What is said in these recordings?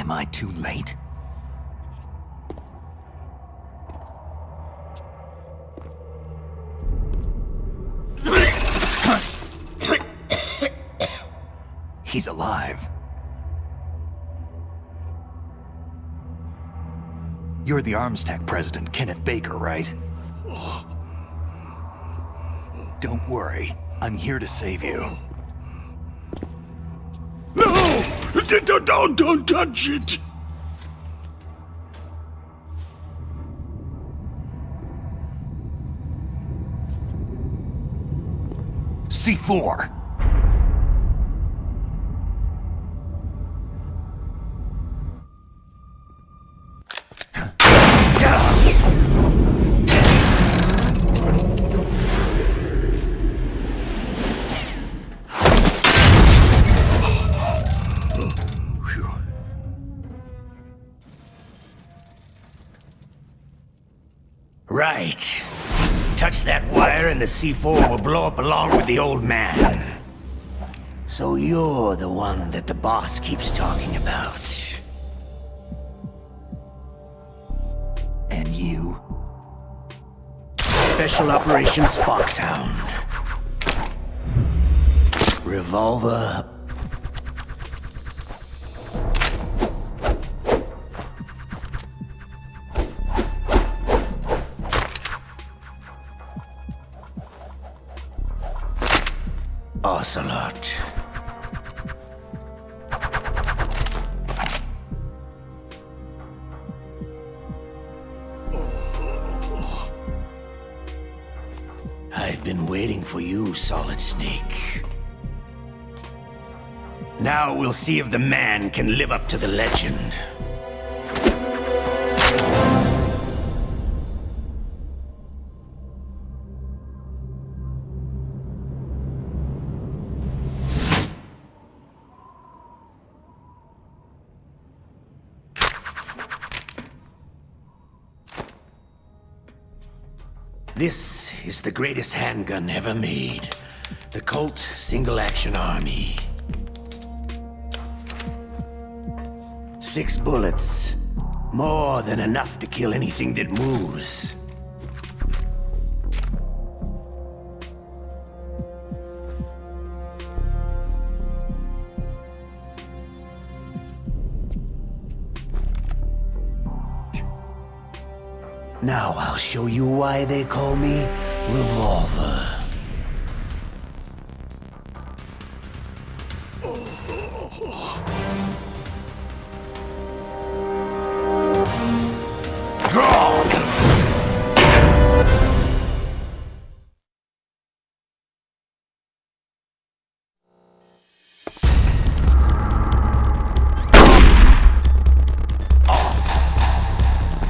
Am I too late? He's alive. You're the Arms Tech president, Kenneth Baker, right? Don't worry. I'm here to save you. No! Don't touch it! C4! Right. Touch that wire and the C4 will blow up along with the old man. So you're the one that the boss keeps talking about. And you? Special Operations Foxhound. Revolver. Ocelot. I've been waiting for you, Solid Snake. Now we'll see if the man can live up to the legend. This is the greatest handgun ever made. The Colt Single Action Army. 6 bullets. More than enough to kill anything that moves. Now I'll show you why they call me Revolver. Draw!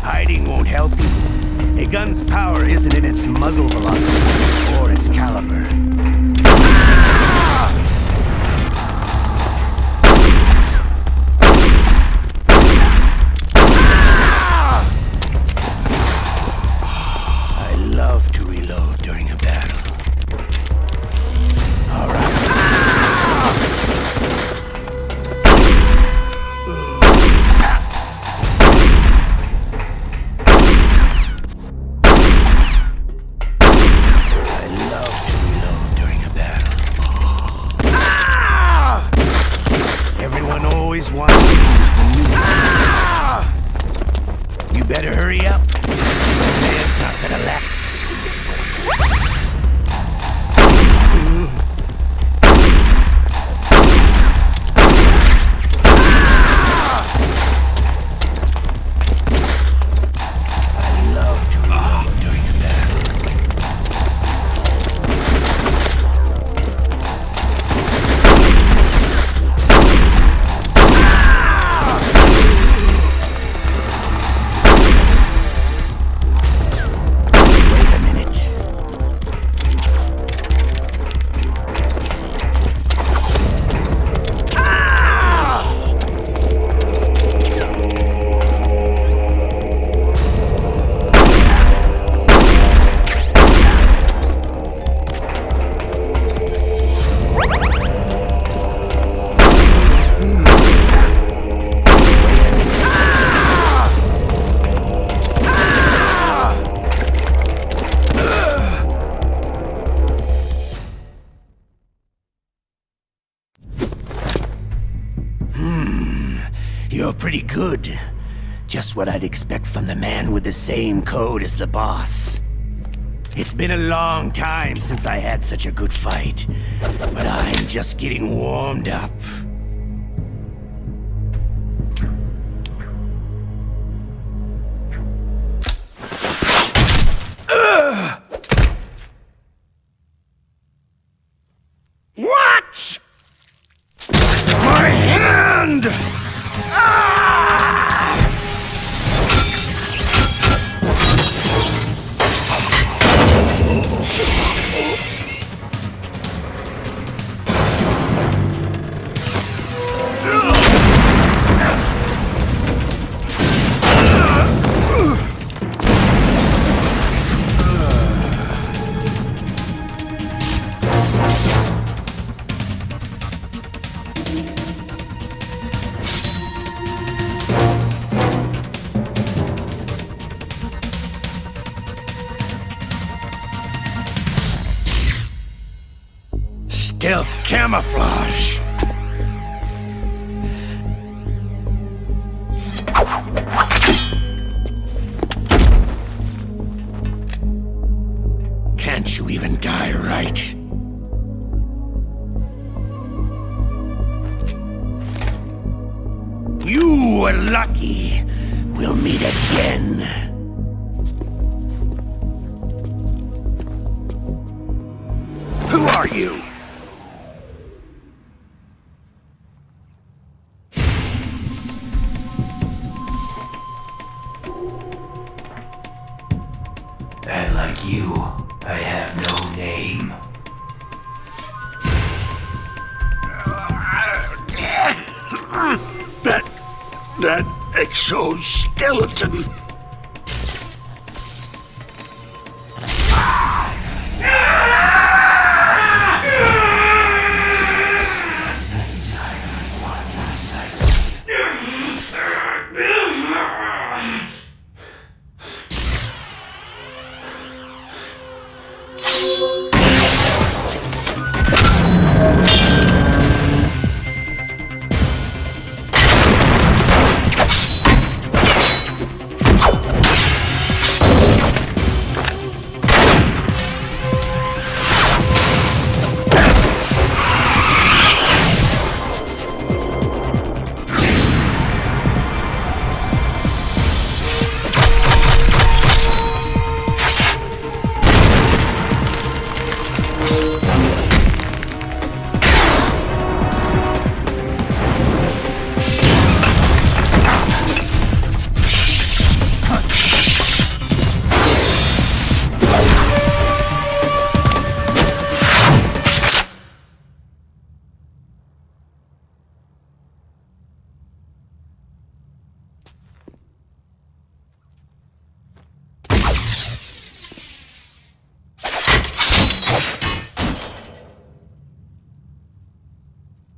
Hiding won't help you. A gun's power isn't in its muzzle velocity or its caliber. I love to reload during a battle. All right. Always wants to use the new You better hurry up. Man's not gonna laugh. I love to reload during a battle. pretty good. Just what I'd expect from the man with the same code as the boss. It's been a long time since I had such a good fight, but I'm just getting warmed up. What? My hand! Stealth camouflage. Can't you even die right? You were lucky. We'll meet again. Who are you? And like you, I have no name. That exoskeleton.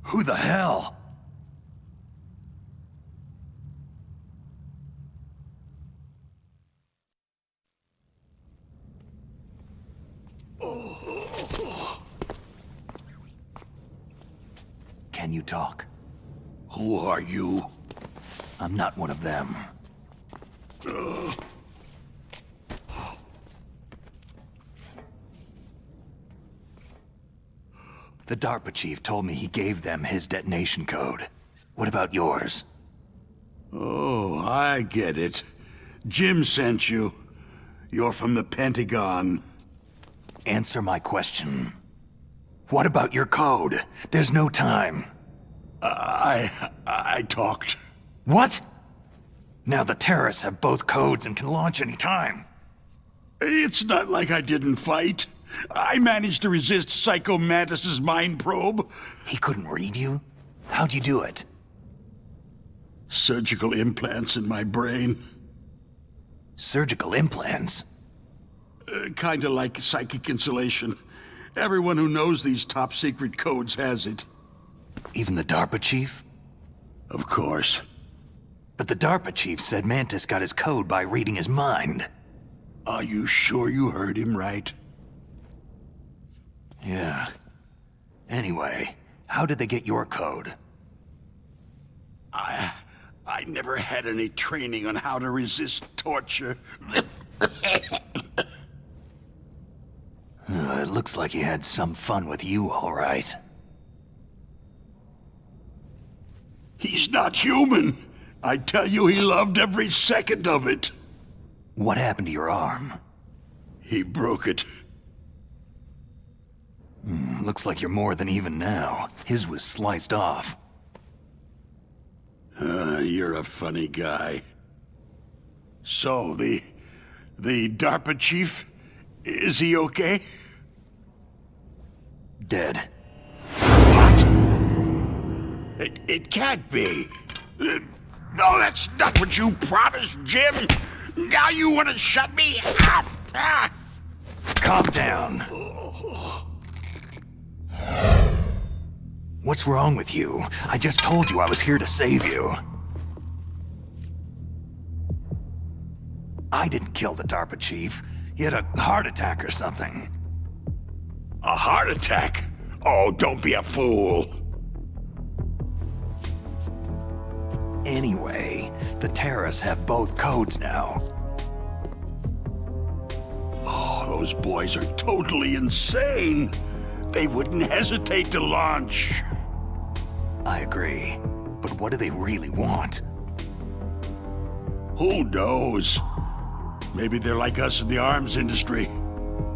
Who the hell? Can you talk? Who are you? I'm not one of them. The DARPA chief told me he gave them his detonation code. What about yours? Oh, I get it. Jim sent you. You're from the Pentagon. Answer my question. What about your code? There's no time. I talked. What? Now the terrorists have both codes and can launch any time. It's not like I didn't fight. I managed to resist Psycho Mantis's mind probe. He couldn't read you? How'd you do it? Surgical implants in my brain. Surgical implants? Kinda like psychic insulation. Everyone who knows these top-secret codes has it. Even the DARPA chief? Of course. But the DARPA chief said Mantis got his code by reading his mind. Are you sure you heard him right? Yeah. Anyway, how did they get your code? I never had any training on how to resist torture. It looks like he had some fun with you, all right. He's not human. I tell you, he loved every second of it. What happened to your arm? He broke it. Looks like you're more than even now. His was sliced off. You're a funny guy. So, the DARPA chief, is he okay? Dead. What? It can't be. No, that's not what you promised, Jim. Now you want to shut me up. Calm down. What's wrong with you? I just told you I was here to save you. I didn't kill the DARPA chief. He had a heart attack or something. A heart attack? Oh, don't be a fool. Anyway, the terrorists have both codes now. Oh, those boys are totally insane. They wouldn't hesitate to launch. I agree. But what do they really want? Who knows? Maybe they're like us in the arms industry.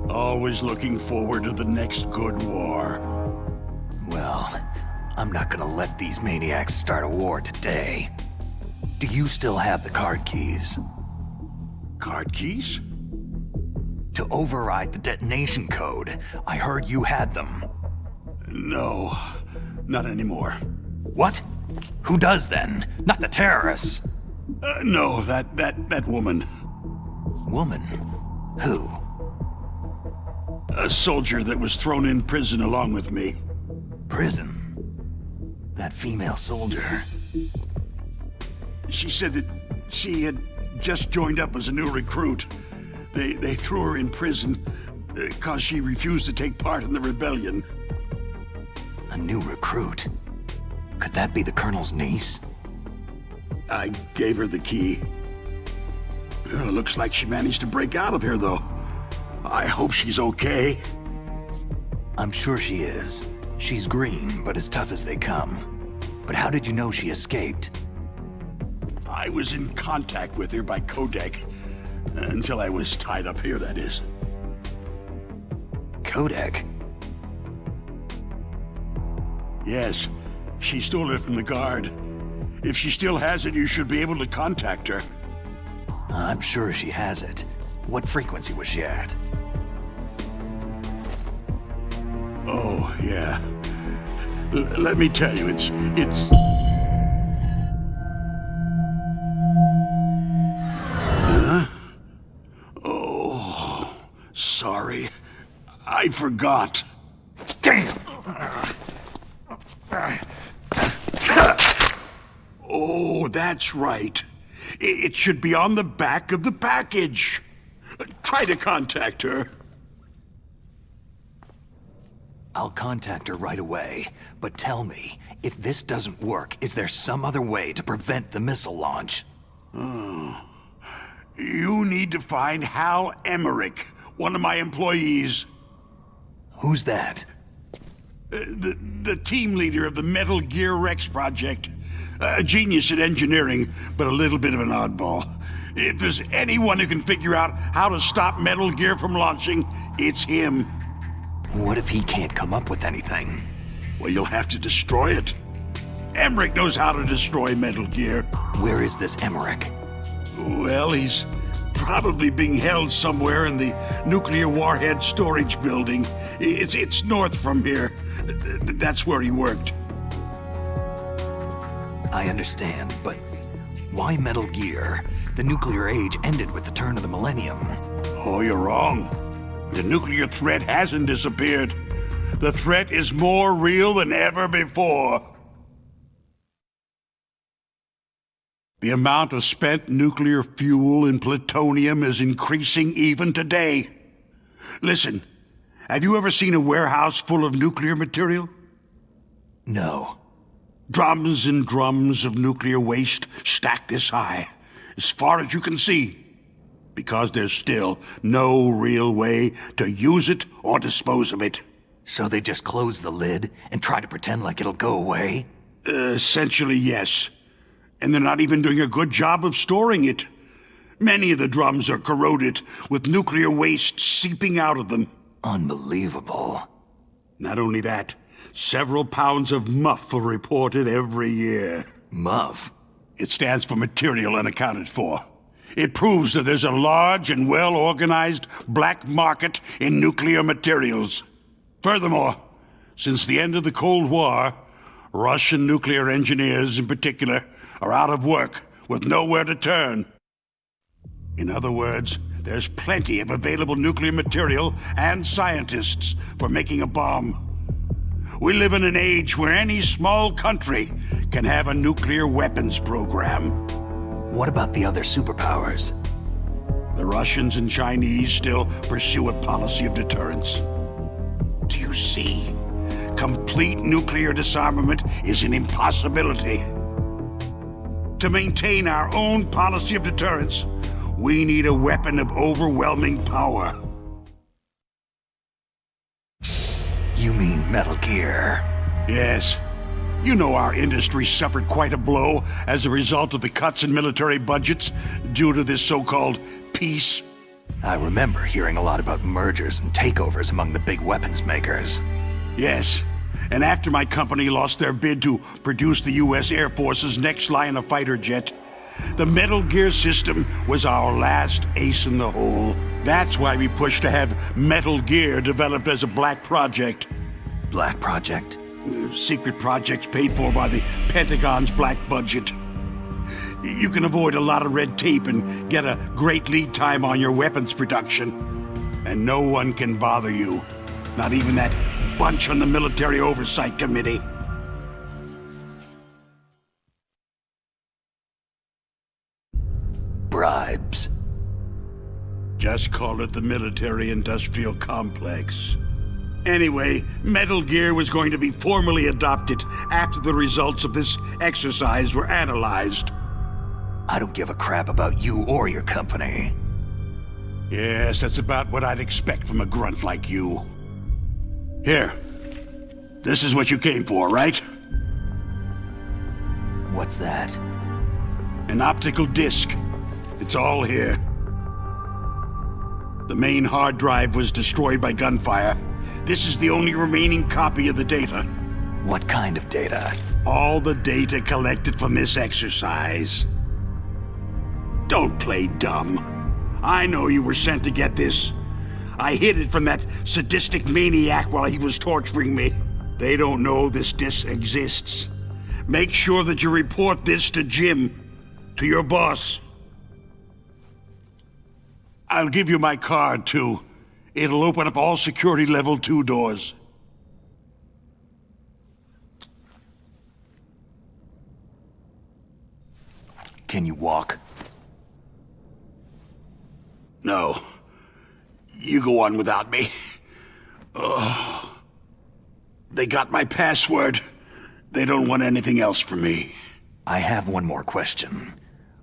Always looking forward to the next good war. Well, I'm not gonna let these maniacs start a war today. Do you still have the card keys? Card keys? To override the detonation code. I heard you had them. No, not anymore. What? Who does then? Not the terrorists. No, that woman. Woman? Who? A soldier that was thrown in prison along with me. Prison? That female soldier. She said that she had just joined up as a new recruit. They threw her in prison because she refused to take part in the rebellion. A new recruit? Could that be the Colonel's niece? I gave her the key. Looks like she managed to break out of here, though. I hope she's okay. I'm sure she is. She's green, but as tough as they come. But how did you know she escaped? I was in contact with her by codec. Until I was tied up here, that is. Codec? Yes, she stole it from the guard. If she still has it, you should be able to contact her. I'm sure she has it. What frequency was she at? Oh, yeah. Let me tell you, it's... Huh? Oh, sorry. I forgot. Damn! Oh, that's right. It should be on the back of the package. Try to contact her. I'll contact her right away. But tell me, if this doesn't work, is there some other way to prevent the missile launch? You need to find Hal Emmerich, one of my employees. Who's that? The team leader of the Metal Gear Rex project. A genius at engineering, but a little bit of an oddball. If there's anyone who can figure out how to stop Metal Gear from launching, it's him. What if he can't come up with anything? Well, you'll have to destroy it. Emmerich knows how to destroy Metal Gear. Where is this Emmerich? Well, he's probably being held somewhere in the nuclear warhead storage building. It's north from here. That's where he worked. I understand, but why Metal Gear? The nuclear age ended with the turn of the millennium. Oh, you're wrong. The nuclear threat hasn't disappeared. The threat is more real than ever before. The amount of spent nuclear fuel and plutonium is increasing even today. Listen, have you ever seen a warehouse full of nuclear material? No. Drums and drums of nuclear waste stacked this high, as far as you can see, because there's still no real way to use it or dispose of it. So they just close the lid and try to pretend like it'll go away? Essentially, yes. And they're not even doing a good job of storing it. Many of the drums are corroded, with nuclear waste seeping out of them. Unbelievable. Not only that, several pounds of MUF are reported every year. MUF? It stands for Material Unaccounted For. It proves that there's a large and well-organized black market in nuclear materials. Furthermore, since the end of the Cold War, Russian nuclear engineers in particular are out of work with nowhere to turn. In other words, there's plenty of available nuclear material and scientists for making a bomb. We live in an age where any small country can have a nuclear weapons program. What about the other superpowers? The Russians and Chinese still pursue a policy of deterrence. Do you see? Complete nuclear disarmament is an impossibility. To maintain our own policy of deterrence, we need a weapon of overwhelming power. You mean Metal Gear? Yes. You know our industry suffered quite a blow as a result of the cuts in military budgets due to this so-called peace. I remember hearing a lot about mergers and takeovers among the big weapons makers. Yes. And after my company lost their bid to produce the U.S. Air Force's next line of fighter jet, the Metal Gear system was our last ace in the hole. That's why we pushed to have Metal Gear developed as a black project. Black project? Secret projects paid for by the Pentagon's black budget. You can avoid a lot of red tape and get a great lead time on your weapons production. And no one can bother you. Not even that bunch on the Military Oversight Committee. Bribes. Just call it the military-industrial complex. Anyway, Metal Gear was going to be formally adopted after the results of this exercise were analyzed. I don't give a crap about you or your company. Yes, that's about what I'd expect from a grunt like you. Here. This is what you came for, right? What's that? An optical disc. It's all here. The main hard drive was destroyed by gunfire. This is the only remaining copy of the data. What kind of data? All the data collected from this exercise. Don't play dumb. I know you were sent to get this. I hid it from that sadistic maniac while he was torturing me. They don't know this disc exists. Make sure that you report this to Jim, to your boss. I'll give you my card, too. It'll open up all security level 2 doors. Can you walk? No. You go on without me. Oh. They got my password. They don't want anything else from me. I have one more question.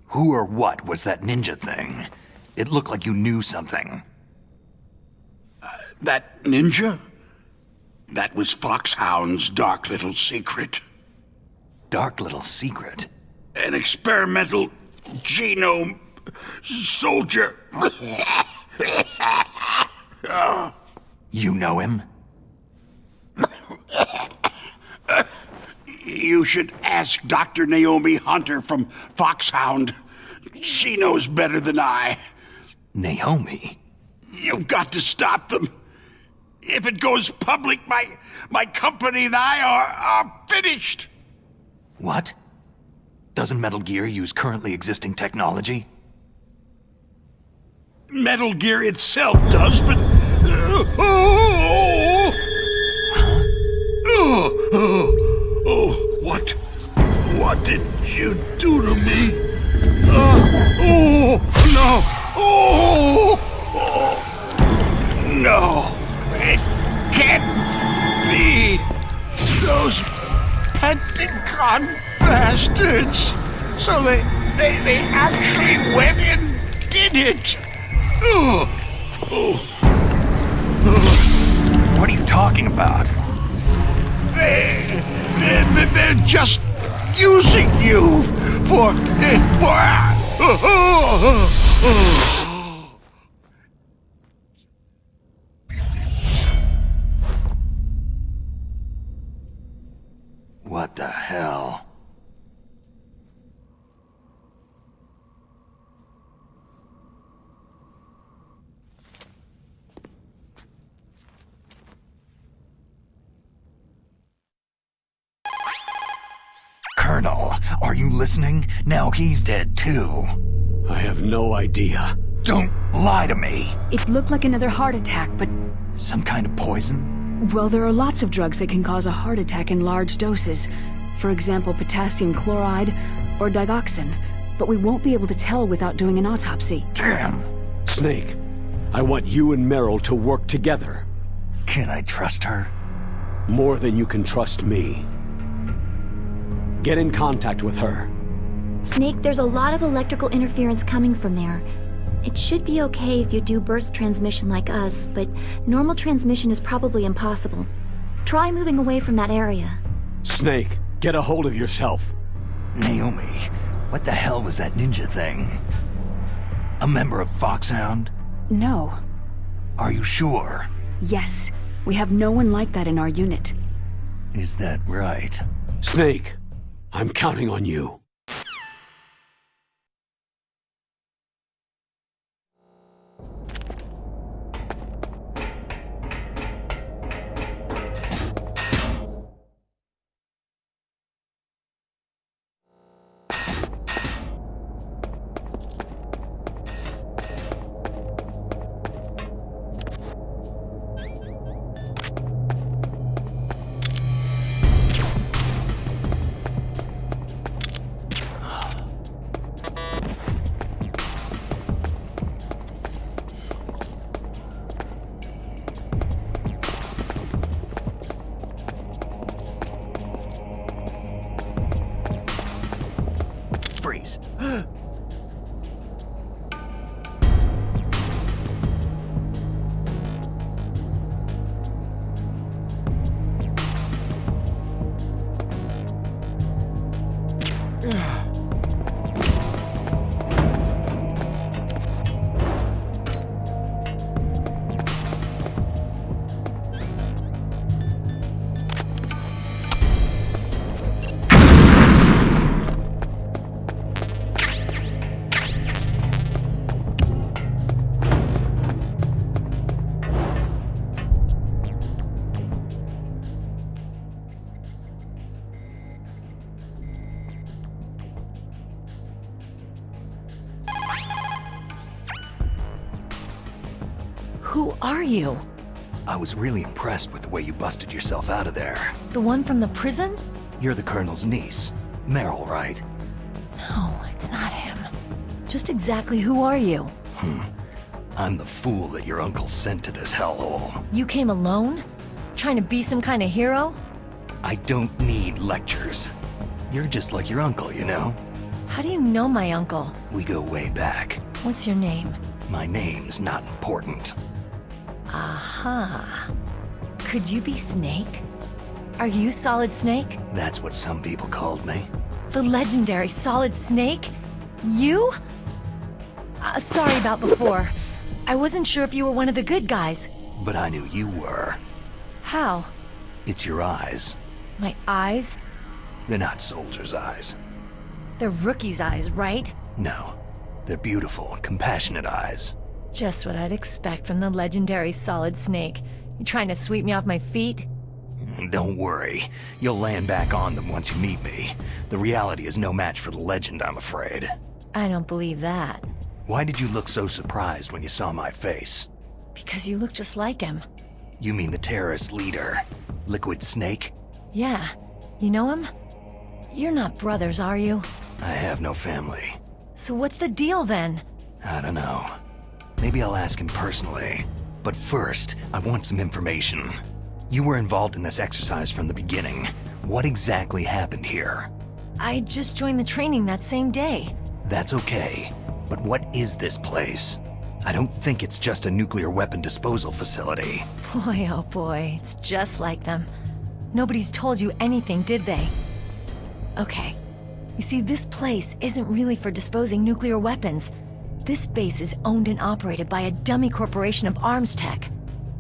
Who or what was that ninja thing? It looked like you knew something. That ninja? That was Foxhound's dark little secret. Dark little secret? An experimental genome soldier. You know him? You should ask Dr. Naomi Hunter from Foxhound. She knows better than I. Naomi? You've got to stop them. If it goes public, my company and I are finished. What? Doesn't Metal Gear use currently existing technology? Metal Gear itself does, but... What did you do to me? No! It can't be! Those Pentagon moron bastards! So they actually went and did it! What are you talking about? They're just using you for... What the hell? Colonel, are you listening? Now he's dead too. I have no idea. Don't lie to me. It looked like another heart attack, but... Some kind of poison? Well, there are lots of drugs that can cause a heart attack in large doses. For example, potassium chloride or digoxin. But we won't be able to tell without doing an autopsy. Damn. Snake, I want you and Meryl to work together. Can I trust her? More than you can trust me. Get in contact with her. Snake, there's a lot of electrical interference coming from there. It should be okay if you do burst transmission like us, but normal transmission is probably impossible. Try moving away from that area. Snake, get a hold of yourself. Naomi, what the hell was that ninja thing? A member of Foxhound? No. Are you sure? Yes. We have no one like that in our unit. Is that right? Snake, I'm counting on you. Freeze. Who are you? I was really impressed with the way you busted yourself out of there. The one from the prison? You're the Colonel's niece. Meryl, right? No, it's not him. Just exactly who are you? I'm the fool that your uncle sent to this hellhole. You came alone? Trying to be some kind of hero? I don't need lectures. You're just like your uncle, you know? How do you know my uncle? We go way back. What's your name? My name's not important. Aha. Could you be Snake? Are you Solid Snake? That's what some people called me. The legendary Solid Snake? You? Sorry about before. I wasn't sure if you were one of the good guys. But I knew you were. How? It's your eyes. My eyes? They're not soldiers' eyes. They're rookie's eyes, right? No. They're beautiful, compassionate eyes. Just what I'd expect from the legendary Solid Snake. You trying to sweep me off my feet? Don't worry. You'll land back on them once you meet me. The reality is no match for the legend, I'm afraid. I don't believe that. Why did you look so surprised when you saw my face? Because you look just like him. You mean the terrorist leader, Liquid Snake? Yeah. You know him? You're not brothers, are you? I have no family. So what's the deal then? I don't know. Maybe I'll ask him personally. But first, I want some information. You were involved in this exercise from the beginning. What exactly happened here? I just joined the training that same day. That's okay, but what is this place? I don't think it's just a nuclear weapon disposal facility. Boy, oh boy, it's just like them. Nobody's told you anything, did they? Okay. You see, this place isn't really for disposing nuclear weapons. This base is owned and operated by a dummy corporation of arms tech.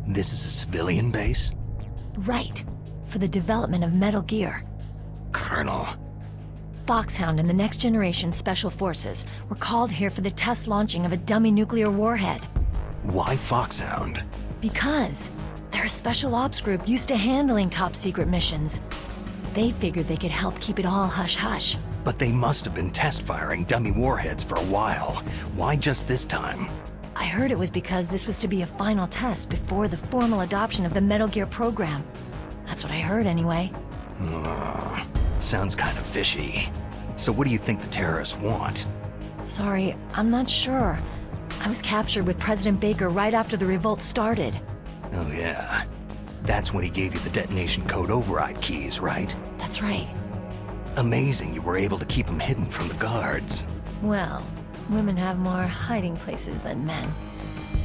This is a civilian base? Right. For the development of Metal Gear. Colonel. Foxhound and the Next Generation Special Forces were called here for the test launching of a dummy nuclear warhead. Why Foxhound? Because they're a special ops group used to handling top-secret missions. They figured they could help keep it all hush-hush. But they must have been test-firing dummy warheads for a while. Why just this time? I heard it was because this was to be a final test before the formal adoption of the Metal Gear program. That's what I heard anyway. Sounds kind of fishy. So what do you think the terrorists want? Sorry, I'm not sure. I was captured with President Baker right after the revolt started. Oh yeah. That's when he gave you the detonation code override keys, right? That's right. Amazing you were able to keep them hidden from the guards. Well, women have more hiding places than men.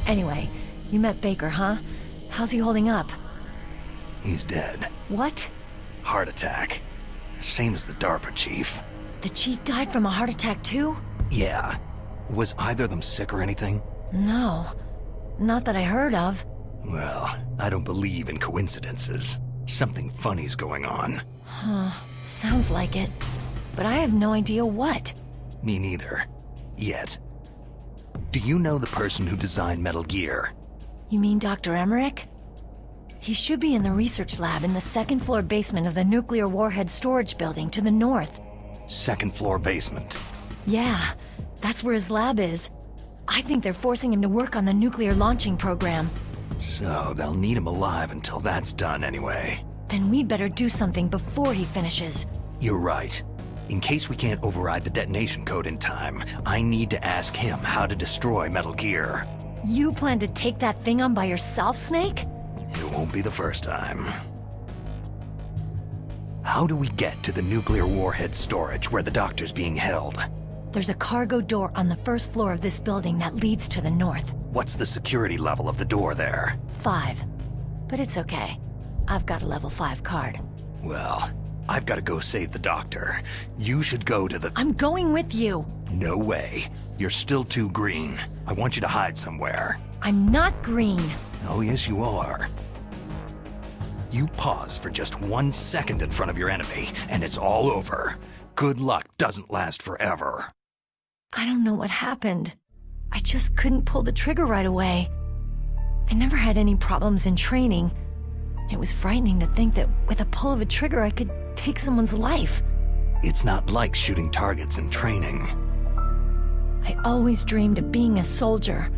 Anyway, you met Baker, huh? How's he holding up? He's dead. What? Heart attack. Same as the DARPA chief. The chief died from a heart attack too? Yeah. Was either of them sick or anything? No. Not that I heard of. Well, I don't believe in coincidences. Something funny's going on. Huh. Sounds like it. But I have no idea what. Me neither. Yet. Do you know the person who designed Metal Gear? You mean Dr. Emmerich? He should be in the research lab in the second-floor basement of the nuclear warhead storage building to the north. Second floor basement. Yeah, that's where his lab is. I think they're forcing him to work on the nuclear launching program. So they'll need him alive until that's done anyway. Then we'd better do something before he finishes. You're right. In case we can't override the detonation code in time, I need to ask him how to destroy Metal Gear. You plan to take that thing on by yourself, Snake? It won't be the first time. How do we get to the nuclear warhead storage where the doctor's being held? There's a cargo door on the first floor of this building that leads to the north. What's the security level of the door there? 5. But it's okay. I've got a level 5 card. Well, I've got to go save the doctor. You should go to the... I'm going with you. No way. You're still too green. I want you to hide somewhere. I'm not green. Oh, yes, you are. You pause for just 1 second in front of your enemy, and it's all over. Good luck doesn't last forever. I don't know what happened. I just couldn't pull the trigger right away. I never had any problems in training. It was frightening to think that with a pull of a trigger I could take someone's life. It's not like shooting targets in training. I always dreamed of being a soldier.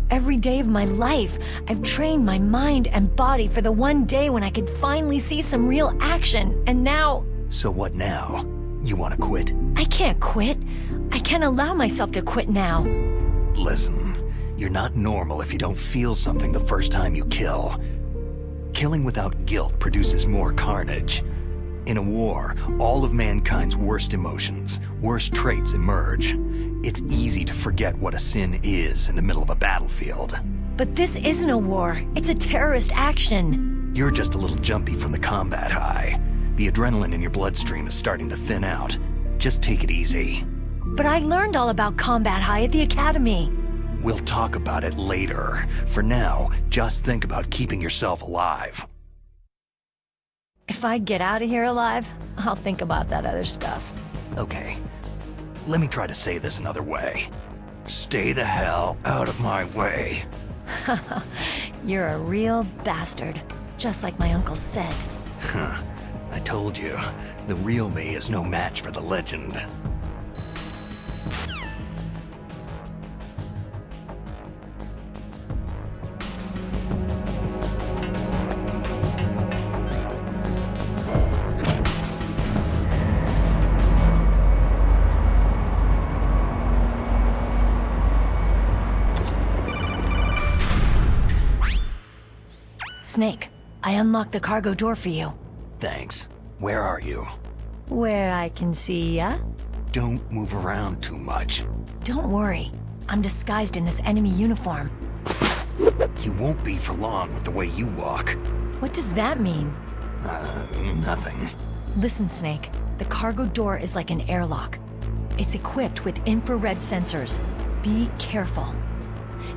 Every day of my life, I've trained my mind and body for the one day when I could finally see some real action, and now... So what now? You want to quit? I can't quit. I can't allow myself to quit now. Listen, you're not normal if you don't feel something the first time you kill. Killing without guilt produces more carnage. In a war, all of mankind's worst emotions, worst traits emerge. It's easy to forget what a sin is in the middle of a battlefield. But this isn't a war. It's a terrorist action. You're just a little jumpy from the combat high. The adrenaline in your bloodstream is starting to thin out. Just take it easy. But I learned all about combat high at the academy. We'll talk about it later. For now, just think about keeping yourself alive. If I get out of here alive, I'll think about that other stuff. Okay. Let me try to say this another way. Stay the hell out of my way. You're a real bastard, just like my uncle said. Huh. I told you, the real me is no match for the legend. Snake, I unlocked the cargo door for you. Thanks. Where are you? Where I can see ya. Don't move around too much. Don't worry. I'm disguised in this enemy uniform. You won't be for long with the way you walk. What does that mean? Nothing. Listen, Snake. The cargo door is like an airlock. It's equipped with infrared sensors. Be careful.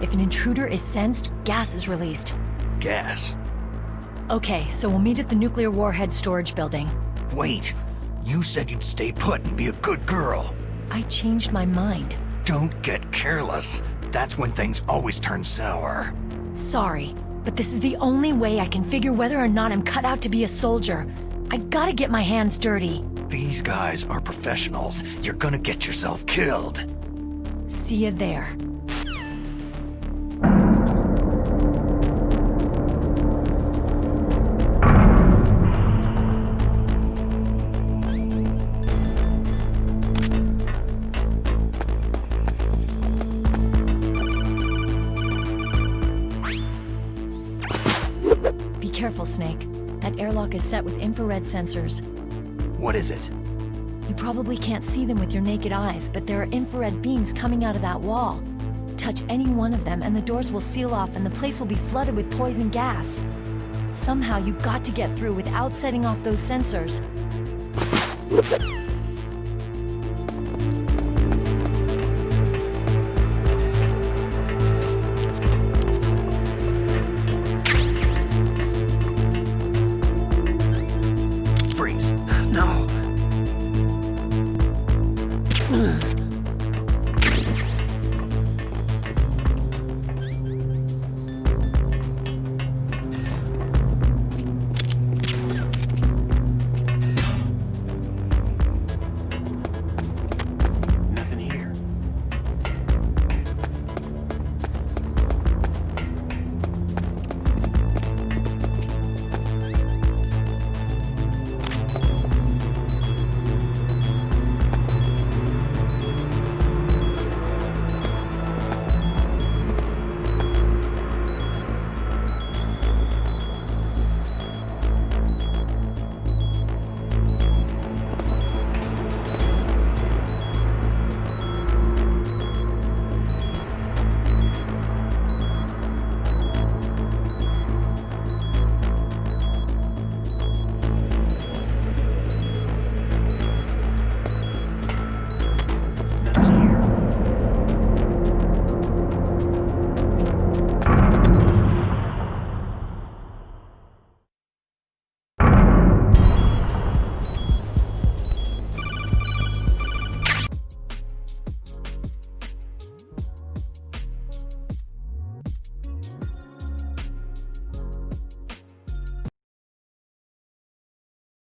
If an intruder is sensed, gas is released. Gas? Okay, so we'll meet at the nuclear warhead storage building. Wait! You said you'd stay put and be a good girl. I changed my mind. Don't get careless. That's when things always turn sour. Sorry, but this is the only way I can figure whether or not I'm cut out to be a soldier. I gotta get my hands dirty. These guys are professionals. You're gonna get yourself killed. See ya there. Be careful, Snake. That airlock is set with infrared sensors. What is it? You probably can't see them with your naked eyes, but there are infrared beams coming out of that wall. Touch any one of them and the doors will seal off and the place will be flooded with poison gas. Somehow you've got to get through without setting off those sensors.